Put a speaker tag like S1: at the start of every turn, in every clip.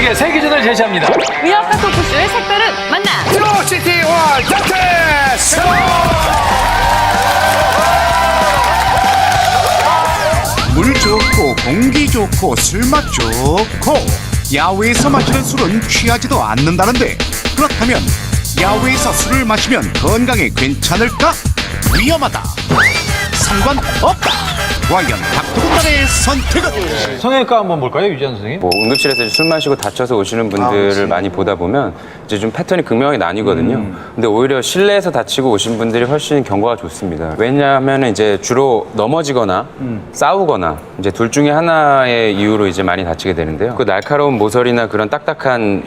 S1: 벌칙의 세 기준을 제시합니다.
S2: 의학과 토크쇼의 색다른 만남.
S3: 뷰시티 월드컵
S4: 물 좋고 공기 좋고 술맛 좋고 야외에서 마시는 술은 취하지도 않는다는데 그렇다면 야외에서 술을 마시면 건강에 괜찮을까? 위험하다. 상관없다. 과연 닥터군단의 선택은?
S1: 성형외과 한번 볼까요, 유지한 선생님?
S5: 뭐 응급실에서 술 마시고 다쳐서 오시는 분들을 많이 보다 보면 이제 좀 패턴이 극명하게 나뉘거든요. 근데 오히려 실내에서 다치고 오신 분들이 훨씬 경과가 좋습니다. 왜냐하면 이제 주로 넘어지거나 싸우거나 이제 둘 중에 하나의 이유로 이제 많이 다치게 되는데요. 그 날카로운 모서리나 그런 딱딱한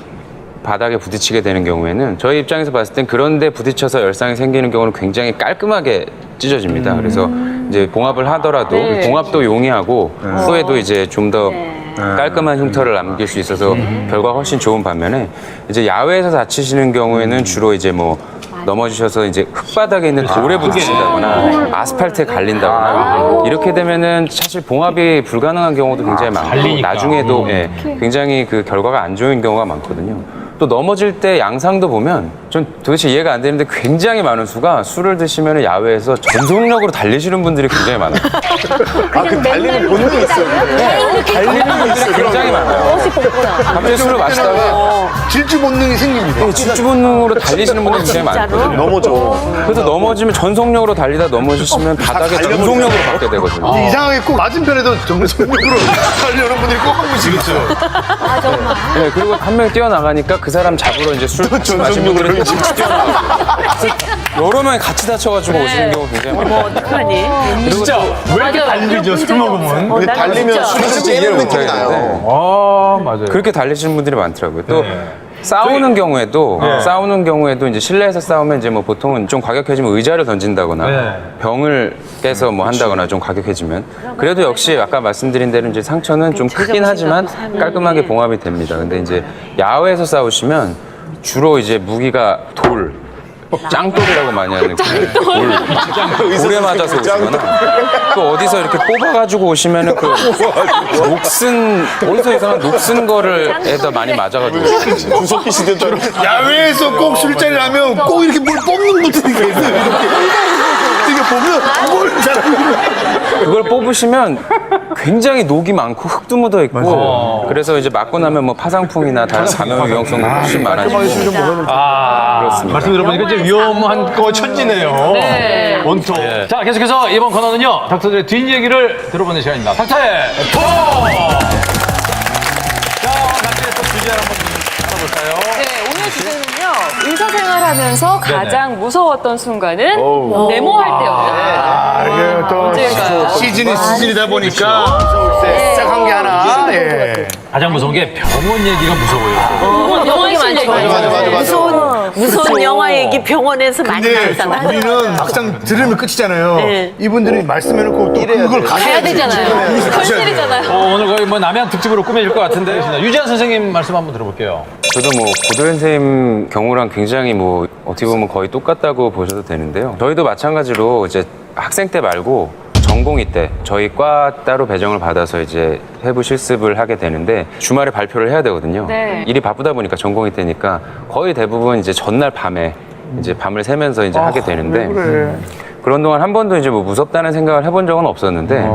S5: 바닥에 부딪히게 되는 경우에는 저희 입장에서 봤을 땐 그런데 부딪혀서 열상이 생기는 경우는 굉장히 깔끔하게 찢어집니다. 그래서 이제 봉합을 하더라도 봉합도 용이하고 후에도 이제 좀 더 깔끔한 흉터를 남길 수 있어서 결과가 훨씬 좋은 반면에 이제 야외에서 다치시는 경우에는 주로 이제 뭐 넘어지셔서 이제 흙바닥에 있는 돌에 부딪힌다거나 아스팔트에 갈린다거나 이렇게 되면은 사실 봉합이 불가능한 경우도 굉장히 많고
S1: 갈리니까.
S5: 나중에도 굉장히 그 결과가 안 좋은 경우가 많거든요. 또 넘어질 때 양상도 보면 전 도대체 이해가 안 되는데 굉장히 많은 수가 술을 드시면 야외에서 전속력으로 달리시는 분들이 굉장히 많아요.
S3: 그 달리는 본능이 있어요.
S5: 달리는 분들이 굉장히 많아요. 갑자기 술을 마시다가
S3: 질주 본능이 생깁니다.
S5: 질주 본능으로 달리시는 분들이 굉장히 많거든요.
S3: 넘어져.
S5: 그래서 넘어지면 전속력으로 달리다 넘어지시면 바닥에 전속력으로 받게 되거든요.
S3: 이상하게 꼭 맞은편에도 정성력으로 달려오는 분들이 꼭 한 분씩 있어요.
S5: 네, 그리고 한 명이 뛰어나가니까 그 사람 잡으러 이제 술 마신 분들이 여러 명이 같이 다쳐가지고 오시는 경우 굉장히 많아요.
S2: 어떡하니?
S1: 진짜 왜 이렇게 달리죠, 술 먹으면?
S3: 달리면 술이
S5: 진짜
S3: 깨는
S5: 이해를
S3: 느낌이
S5: 못하겠는데
S3: 나요.
S1: 아, 맞아요.
S5: 그렇게 달리시는 분들이 많더라고요. 또 싸우는 경우에도 이제 실내에서 싸우면 이제 뭐 보통은 좀 과격해지면 의자를 던진다거나 병을 깨서 뭐 한다거나 좀 과격해지면 그래도 역시 아까 말씀드린 대로 이제 상처는 좀 크긴 하지만 깔끔하게 봉합이 됩니다. 근데 이제 야외에서 싸우시면 주로 이제 무기가 돌 짱돌이라고 많이 하는 돌에 맞아서 오시거나 또 어디서 이렇게 뽑아가지고 오시면은 그 녹슨 어디서 이상한 녹슨 거를 애다 많이 맞아가지고
S3: 구석기 시대처럼. 야외에서 꼭 술자리를 하면 꼭 이렇게 뭘 뽑는 분들이 계세요. 이게 보면 뭘 잘하는
S5: 그걸 뽑으시면 굉장히 녹이 많고 흙도 묻어 있고 그래서 이제 맞고 나면 뭐 파상풍이나 다른 감염 위험성도 훨씬 많아지고 그렇습니다.
S1: 말씀 들어보니까 이제 위험한 거 천지네요.
S2: 네.
S1: 원톱. 자, 계속해서 이번 코너는요, 닥터들의 뒷얘기를 들어보는 시간입니다. 닥터의 톡! 자, 닥터의 톡 주제를 한번 알아볼까요?
S2: 네, 오늘 주제는요. 의사생활하면서 가장 무서웠던 순간은 네모할 때였다.
S3: 이게 또
S2: 언제일까요?
S3: 시즌이다 보니까 시작한 게 하나. 예.
S1: 가장 무서운 게 병원 얘기가 무서워요.
S2: 영화에 많이
S3: 맞아.
S6: 무서운 영화 얘기 병원에서 많이
S3: 근데
S6: 나오잖아요.
S3: 우리는 막상 들으면 끝이잖아요.
S6: 네.
S3: 이분들이 말씀해놓고 또 그걸
S2: 가야 되잖아요. 현실이잖아요.
S1: 오늘 거의 뭐 남양 특집으로 꾸며질 것 같은데. 유지한 선생님 말씀 한번 들어볼게요.
S5: 저도 뭐 고도현 선생님 경우랑 굉장히 뭐 어떻게 보면 거의 똑같다고 보셔도 되는데요. 저희도 마찬가지로 이제 학생 때 말고 전공의 때 저희 과 따로 배정을 받아서 이제 해부 실습을 하게 되는데 주말에 발표를 해야 되거든요.
S2: 네.
S5: 일이 바쁘다 보니까 전공의 때니까 거의 대부분 이제 전날 밤에 이제 밤을 새면서 이제 하게 되는데 그런 동안 한 번도 이제 뭐 무섭다는 생각을 해본 적은 없었는데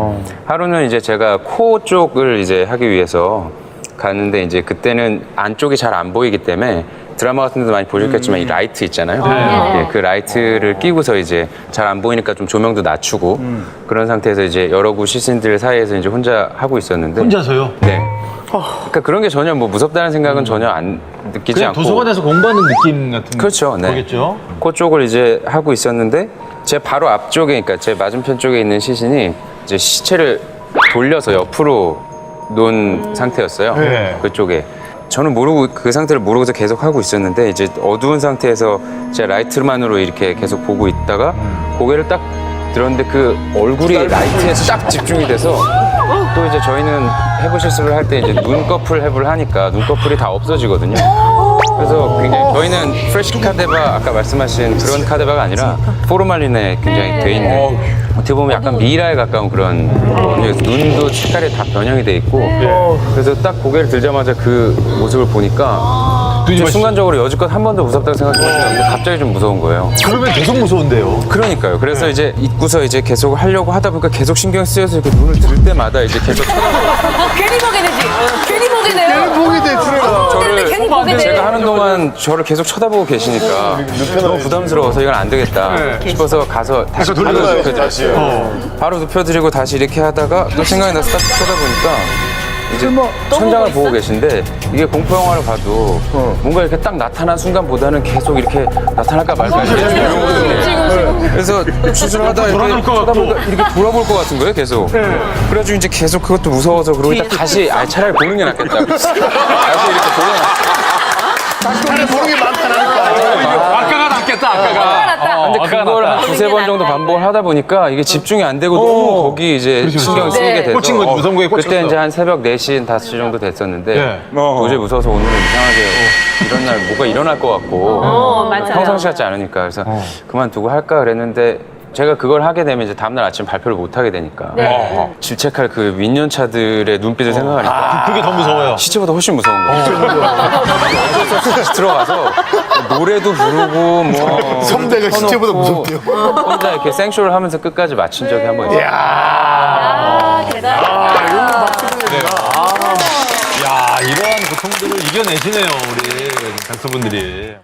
S5: 하루는 이제 제가 코 쪽을 이제 하기 위해서 갔는데 이제 그때는 안쪽이 잘 안 보이기 때문에 드라마 같은 데도 많이 보셨겠지만 이 라이트 있잖아요. 예, 그 라이트를 끼고서 이제 잘 안 보이니까 좀 조명도 낮추고 그런 상태에서 이제 여러 구 시신들 사이에서 이제 혼자 하고 있었는데
S1: 혼자서요?
S5: 네. 그러니까 그런 게 전혀 뭐 무섭다는 생각은 전혀 안 느끼지
S1: 그냥
S5: 않고
S1: 도서관에서 공부하는 느낌 같은
S5: 그렇죠. 네.
S1: 거겠죠?
S5: 코 쪽을 이제 하고 있었는데 제 바로 앞쪽에 그러니까 제 맞은편 쪽에 있는 시신이 이제 시체를 돌려서 옆으로 놓은 상태였어요.
S3: 네.
S5: 그쪽에. 저는 모르고 그 상태를 모르고서 계속 하고 있었는데 이제 어두운 상태에서 제 라이트만으로 이렇게 계속 보고 있다가 고개를 딱 들었는데 그 얼굴이 라이트에 딱 집중이 돼서 또 이제 저희는 해부 실습을 할 때 이제 눈꺼풀 해부를 하니까 눈꺼풀이 다 없어지거든요. 그래서 굉장히 저희는 프레시 카데바 아까 말씀하신 그런 카데바가 아니라 포르말린에 굉장히 돼 있는 어떻게 보면 약간 미라에 가까운 그런 눈도 색깔이 다 변형이 돼 있고 그래서 딱 고개를 들자마자 그 모습을 보니까 이제 순간적으로 여지껏 한 번도 무섭다고 생각해봤는데 갑자기 좀 무서운 거예요.
S1: 그러면 계속 무서운데요.
S5: 그러니까요. 그래서 이제 잊고서 이제 계속 하려고 하다 보니까 계속 신경 쓰여서 이렇게 눈을 들 때마다 이제 계속 쳐다보고
S2: 괜히 보게 되지. 괜히 보게 돼요.
S3: 보게 돼, 트레가.
S2: 괜히 보게 돼.
S5: 제가 하는 동안 저를 계속 쳐다보고 계시니까 너무 부담스러워서 이건 안 되겠다 싶어서 가서 다시 바로 눕혀드리고 바로 눕혀드리고 다시 이렇게 하다가 또 생각이 나서 딱 쳐다보니까 이제 천장을 보고 계신데 이게 공포 영화를 봐도 뭔가 이렇게 딱 나타난 순간보다는 계속 이렇게 나타날까 말까 이렇게 조용거든요. 그래서 수술하다 이렇게 쳐다보니까 이렇게 돌아볼 것 같은 거예요 계속. 그래가지고 이제 계속 그것도 무서워서 그러고 있다 다시 차라리 보는 게 낫겠다. 다시 이렇게 보고
S3: 차라리 보는 게 많다니까.
S1: 아까가 낫겠다, 아까가.
S5: 근데 그걸 한 두세 번 정도 반복을 하다 보니까 이게 집중이 안 되고 너무 거기 이제 신경이 쓰이게 돼서
S1: 꽂힌 거지, 무서운 거에 꽂혔어.
S5: 그때 이제 한 새벽 4시, 5시 정도 됐었는데
S1: 네.
S5: 도저히 무서워서 오늘은 이상하게 이런 날 뭐가 일어날 것 같고
S2: 맞아요.
S5: 평상시 같지 않으니까 그래서 그만두고 할까 그랬는데 제가 그걸 하게 되면 이제 다음날 아침 발표를 못 하게 되니까 질책할 그 민년차들의 눈빛을 생각하니까
S1: 그게 더 무서워요.
S5: 시체보다 훨씬 무서운 거예요. 다시 들어가서 노래도 부르고 뭐
S3: 성대가 시체보다
S5: 켜놓고
S3: 무섭대요.
S5: 혼자 이렇게 생쇼를 하면서 끝까지 마친 적이 한 번 있어요.
S1: 야, 이러한 고통들을 이겨내시네요, 우리 닥터분들이.